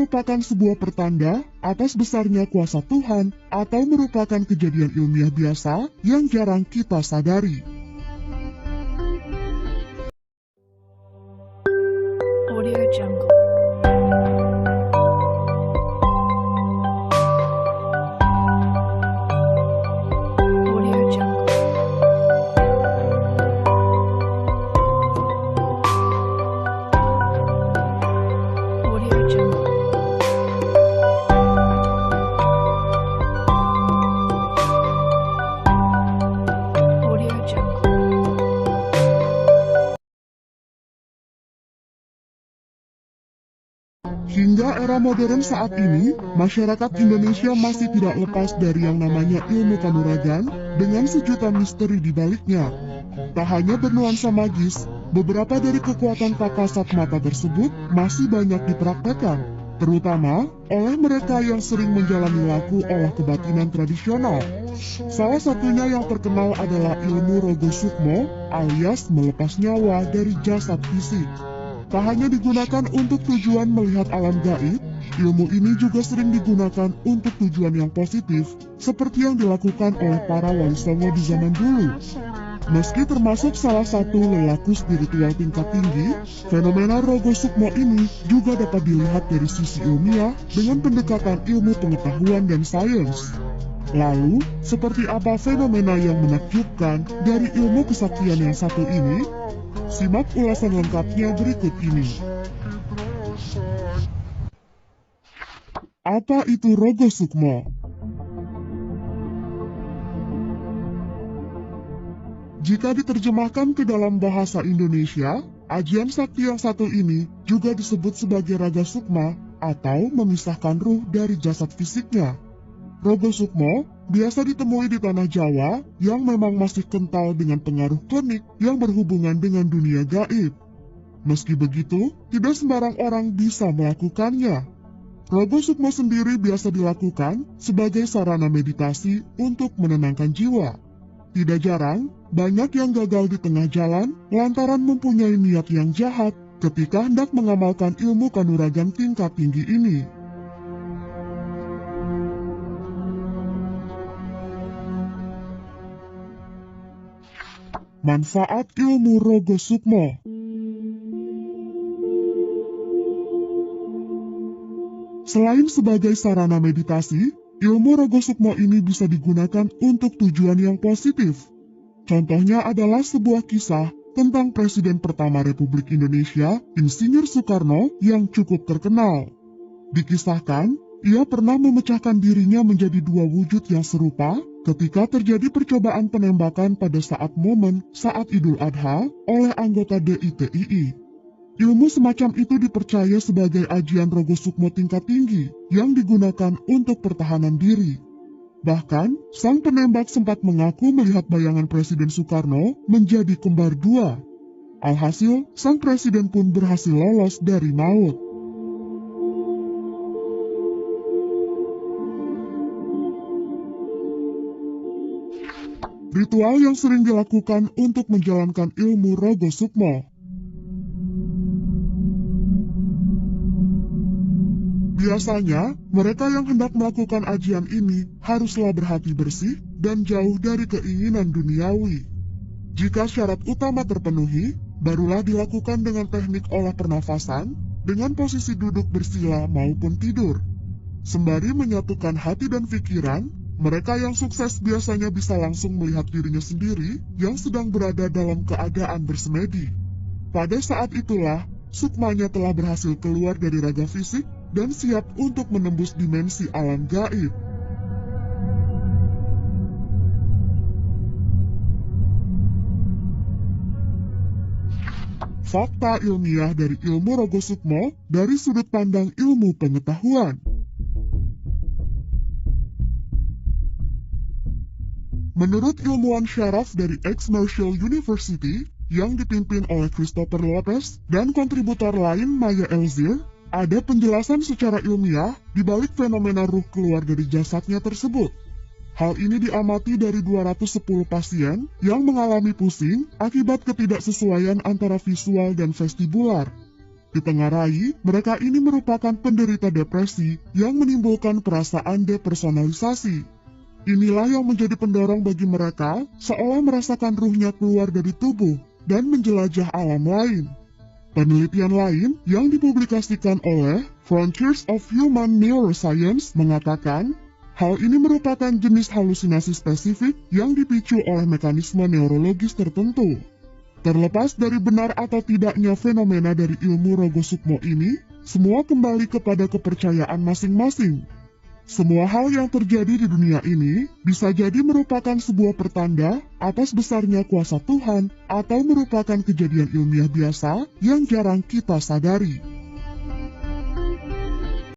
merupakan sebuah pertanda atas besarnya kuasa Tuhan atau merupakan kejadian ilmiah biasa yang jarang kita sadari. Audio Jungle. Audio Jungle. Audio Jungle. Audio Jungle. Hingga era modern saat ini, masyarakat Indonesia masih tidak lepas dari yang namanya ilmu kanuragan dengan sejuta misteri di baliknya. Tak hanya bernuansa magis, beberapa dari kekuatan tak kasat mata tersebut masih banyak dipraktekkan, terutama oleh mereka yang sering menjalani laku olah kebatinan tradisional. Salah satunya yang terkenal adalah ilmu Rogo Sukmo alias melepas nyawa dari jasad fisik. Tak hanya digunakan untuk tujuan melihat alam gaib, ilmu ini juga sering digunakan untuk tujuan yang positif, seperti yang dilakukan oleh para wali songo di zaman dulu. Meski termasuk salah satu lelaku spiritual tingkat tinggi, fenomena Rogo Sukmo ini juga dapat dilihat dari sisi ilmiah dengan pendekatan ilmu pengetahuan dan sains. Lalu, seperti apa fenomena yang menakjubkan dari ilmu kesaktian yang satu ini? Simak ulasan lengkapnya berikut ini. Apa itu Rogo Sukmo? Jika diterjemahkan ke dalam bahasa Indonesia, ajian sakti yang satu ini juga disebut sebagai Raga Sukma atau memisahkan ruh dari jasad fisiknya. Rogo Sukmo biasa ditemui di tanah Jawa yang memang masih kental dengan pengaruh klinik yang berhubungan dengan dunia gaib. Meski begitu, tidak sembarang orang bisa melakukannya. Rogo Sukmo sendiri biasa dilakukan sebagai sarana meditasi untuk menenangkan jiwa. Tidak jarang, banyak yang gagal di tengah jalan lantaran mempunyai niat yang jahat ketika hendak mengamalkan ilmu kanuragan tingkat tinggi ini. Manfaat ilmu Rogo Sukmo. Selain sebagai sarana meditasi, ilmu Rogo Sukmo ini bisa digunakan untuk tujuan yang positif. Contohnya adalah sebuah kisah tentang Presiden pertama Republik Indonesia, Insinyur Soekarno, yang cukup terkenal. Dikisahkan, ia pernah memecahkan dirinya menjadi dua wujud yang serupa ketika terjadi percobaan penembakan pada saat Idul Adha oleh anggota DITII. Ilmu semacam itu dipercaya sebagai ajian Rogo Sukmo tingkat tinggi yang digunakan untuk pertahanan diri. Bahkan, sang penembak sempat mengaku melihat bayangan Presiden Soekarno menjadi kembar dua. Alhasil, sang presiden pun berhasil lolos dari maut. Ritual yang sering dilakukan untuk menjalankan ilmu Rogo Sukmo. Biasanya, mereka yang hendak melakukan ajian ini haruslah berhati bersih dan jauh dari keinginan duniawi. Jika syarat utama terpenuhi, barulah dilakukan dengan teknik olah pernafasan dengan posisi duduk bersila maupun tidur. Sembari menyatukan hati dan pikiran, mereka yang sukses biasanya bisa langsung melihat dirinya sendiri yang sedang berada dalam keadaan bersemedi. Pada saat itulah, sukmanya telah berhasil keluar dari raga fisik dan siap untuk menembus dimensi alam gaib. Fakta ilmiah dari ilmu Rogo Sukmo dari sudut pandang ilmu pengetahuan. Menurut ilmuwan syaraf dari Ex-Marshall University yang dipimpin oleh Christopher Lopez dan kontributor lain Maya Elzir, ada penjelasan secara ilmiah di balik fenomena ruh keluar dari jasadnya tersebut. Hal ini diamati dari 210 pasien yang mengalami pusing akibat ketidaksesuaian antara visual dan vestibular. Ditengarai, mereka ini merupakan penderita depresi yang menimbulkan perasaan depersonalisasi. Inilah yang menjadi pendorong bagi mereka seolah merasakan ruhnya keluar dari tubuh dan menjelajah alam lain. Penelitian lain yang dipublikasikan oleh Frontiers of Human Neuroscience mengatakan, hal ini merupakan jenis halusinasi spesifik yang dipicu oleh mekanisme neurologis tertentu. Terlepas dari benar atau tidaknya fenomena dari ilmu Rogo Sukmo ini, semua kembali kepada kepercayaan masing-masing. Semua hal yang terjadi di dunia ini bisa jadi merupakan sebuah pertanda atas besarnya kuasa Tuhan atau merupakan kejadian ilmiah biasa yang jarang kita sadari.